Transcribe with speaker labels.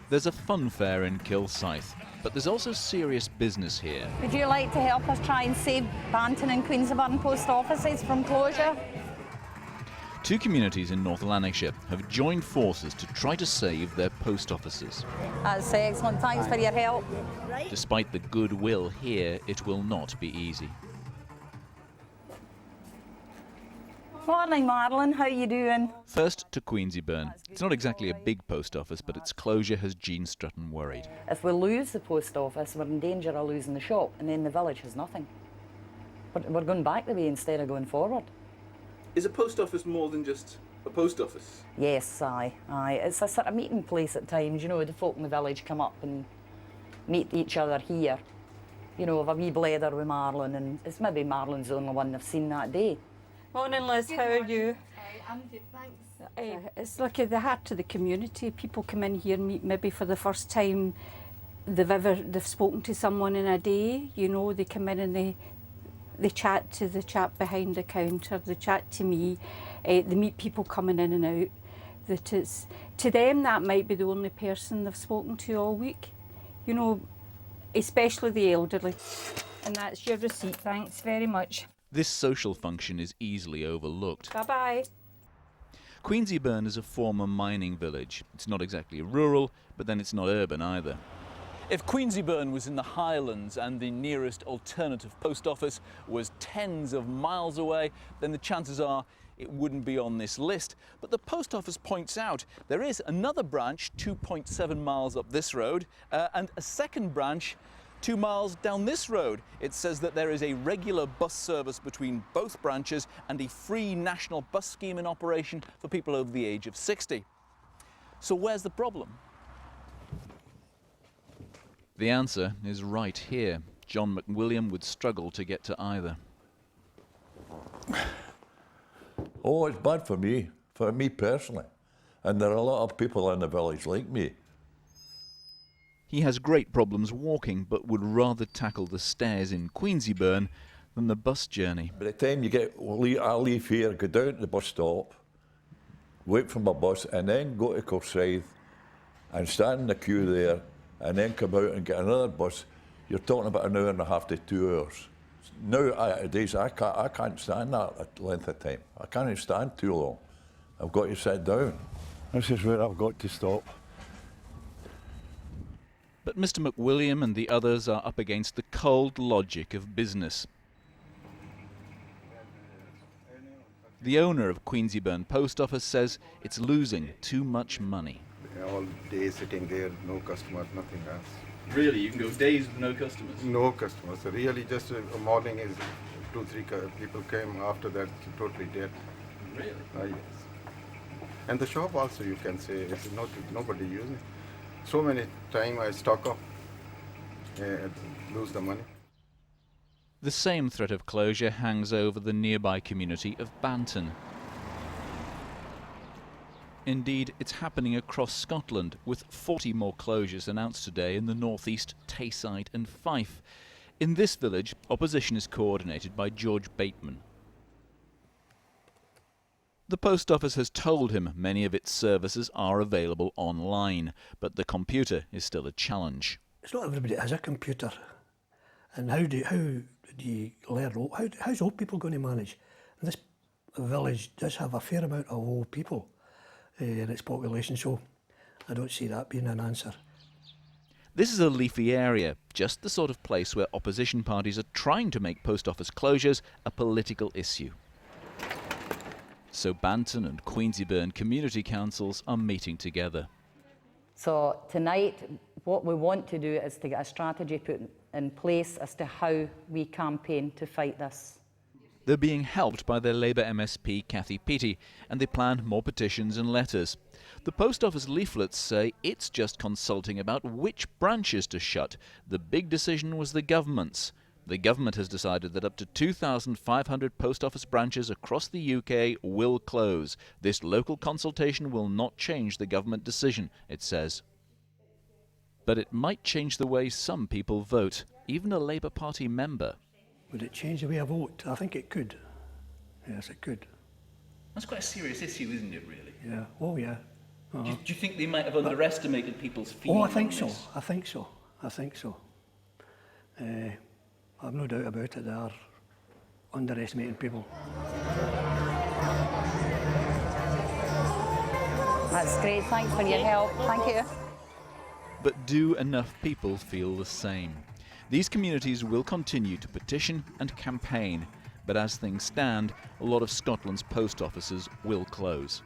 Speaker 1: There's a fun fair in Kilsyth, but there's also serious business here.
Speaker 2: Would you like to help us try and save Banton and Queensburn post offices from closure?
Speaker 1: Two communities in North Lanarkshire have joined forces to try to save their post offices.
Speaker 2: That's excellent. Thanks for your help.
Speaker 1: Despite the goodwill here, it will not be easy.
Speaker 2: Morning, Marlon. How you doing?
Speaker 1: First to Queensburn. It's not exactly a big post office, but its closure has Jean Strutton worried.
Speaker 2: If we lose the post office, we're in danger of losing the shop, and then the village has nothing. We're going back the way instead of going forward.
Speaker 3: Is a post office more than just a post office?
Speaker 2: Yes, aye. It's a sort of meeting place at times. You know, the folk in the village come up and meet each other here. You know, have a wee blether with Marlon, and it's maybe Marlon's the only one I've seen that day.
Speaker 4: Morning, Liz. How are you?
Speaker 5: I'm good, thanks.
Speaker 4: It's like the heart of the community. People come in here and meet maybe for the first time they've spoken to someone in a day. You know, they come in and they chat to the chap behind the counter, they chat to me, they meet people coming in and out. That it's, to them, that might be the only person they've spoken to all week, you know, especially the elderly. And that's your receipt, thanks very much.
Speaker 1: This social function is easily overlooked.
Speaker 4: Bye-bye.
Speaker 1: Queensburn is a former mining village. It's not exactly rural, but then it's not urban either.
Speaker 3: If Queensburn was in the Highlands and the nearest alternative post office was tens of miles away, then the chances are it wouldn't be on this list. But the post office points out there is another branch 2.7 miles up this road and a second branch 2 miles down this road. It says that there is a regular bus service between both branches and a free national bus scheme in operation for people over the age of 60. So where's the problem?
Speaker 1: The answer is right here. John McWilliam would struggle to get to either.
Speaker 6: Oh, it's bad for me personally. And there are a lot of people in the village like me.
Speaker 1: He has great problems walking, but would rather tackle the stairs in Queensburn than the bus journey.
Speaker 6: By the time I leave here, go down to the bus stop, wait for my bus, and then go to Kilsyth and stand in the queue there, and then come out and get another bus. You're talking about an hour and a half to 2 hours. Nowadays, I can't stand that length of time. I can't even stand too long. I've got to sit down. This is where I've got to stop.
Speaker 1: But Mr. McWilliam and the others are up against the cold logic of business. The owner of Queensburn Post Office says it's losing too much money.
Speaker 7: All day sitting there, no customers, nothing else.
Speaker 3: Really? You can go days with no customers?
Speaker 7: No customers. Really, just a morning is 2-3 people came. After that, totally dead.
Speaker 3: Really?
Speaker 7: Yes. And the shop also, you can say, it's not nobody using it. So many times I stock up and lose the money.
Speaker 1: The same threat of closure hangs over the nearby community of Banton. Indeed, it's happening across Scotland, with 40 more closures announced today in the northeast, Tayside and Fife. In this village, opposition is coordinated by George Bateman. The post office has told him many of its services are available online, but the computer is still a challenge.
Speaker 8: It's not everybody has a computer. And how do you learn? How's old people going to manage? And this village does have a fair amount of old people in its population, so I don't see that being an answer.
Speaker 1: This is a leafy area, just the sort of place where opposition parties are trying to make post office closures a political issue. So Banton and Queensburn community councils are meeting together.
Speaker 2: So tonight, what we want to do is to get a strategy put in place as to how we campaign to fight this.
Speaker 1: They're being helped by their Labour MSP Kathy Peaty, and they plan more petitions and letters. The post office leaflets say it's just consulting about which branches to shut. The big decision was the government's. The government has decided that up to 2,500 post office branches across the UK will close. This local consultation will not change the government decision, it says. But it might change the way some people vote, even a Labour Party member.
Speaker 8: Would it change the way I vote? I think it could. Yes, it could.
Speaker 3: That's quite a serious issue, isn't it, really?
Speaker 8: Yeah. Oh, yeah.
Speaker 3: Do you think they might have underestimated people's feelings?
Speaker 8: Oh, I think
Speaker 3: on
Speaker 8: so.
Speaker 3: this?
Speaker 8: I think so. I think so. I've no doubt about it. They are underestimating people.
Speaker 2: That's great. Thanks for your help. Thank you.
Speaker 1: But do enough people feel the same? These communities will continue to petition and campaign, but as things stand, a lot of Scotland's post offices will close.